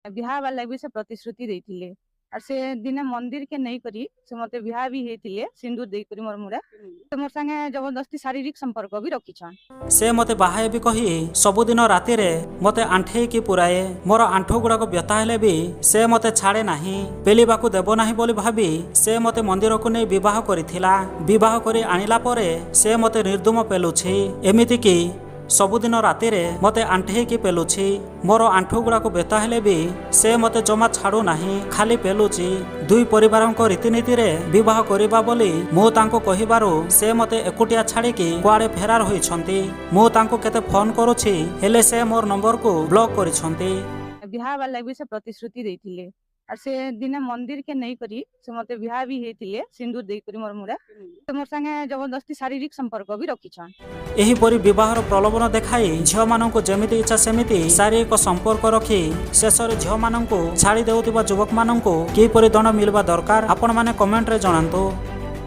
बिहा वाला भी से प्रतिश्रुति देथिले और से दिने मंदिर के नहीं करी से मते बिहा भी हेतिले सिंदूर देई करी मोर मुड़ा तो मोर संगे जबरदस्ती शारीरिक संपर्क भी रखिछन। से मते बाहाए भी कही सबुदिन राति रे मते आंठे की पुराए मोर आंठो गुड़ाक व्यथा हेले भी से मते छाड़े नाही पेलिबाकू देबो नाही बोली भाबी से मते मंदिर को नहीं विवाह करिथिला। विवाह करी आनिला परे से मते निर्दुम पेलुछि एमिति की सबुदिन राति रे मते आंठे की पेलुछि मोर आंठो गुड़ाक व्यथा हेले भी से मते जमा छाड़ू नाही खाली पेलुछि। दुई परिवारक रीतिनीति रे विवाह करिबा बोली मु तांको कहिबारु से मते एकुटिया छाड़िकी कुआडे फेरार होइछंती। मु तांको केते फोन करूछि हेले से मोर नंबर को ब्लॉक करिछंती। बिहा वाला भी से प्रतिश्रुति देथिले और से दिने मंदिर के नहीं करी से मते बिहा भी हेतिले सिंदूर देई करी मोर मुड़ा तो मोर संगे जबरदस्ती शारीरिक संपर्क भी रखिछन। एहीपरि विवाहर प्रलोभन देखाई झियो माननकु जेमिति इच्छा सेमिति शारीरिक संपर्क रखी शेषरे झियो माननकु छाड़ी देउतिबा युवक माननकु किपरि दंड मिलबा दरकार आपण माने कमेंट रे जणांतु।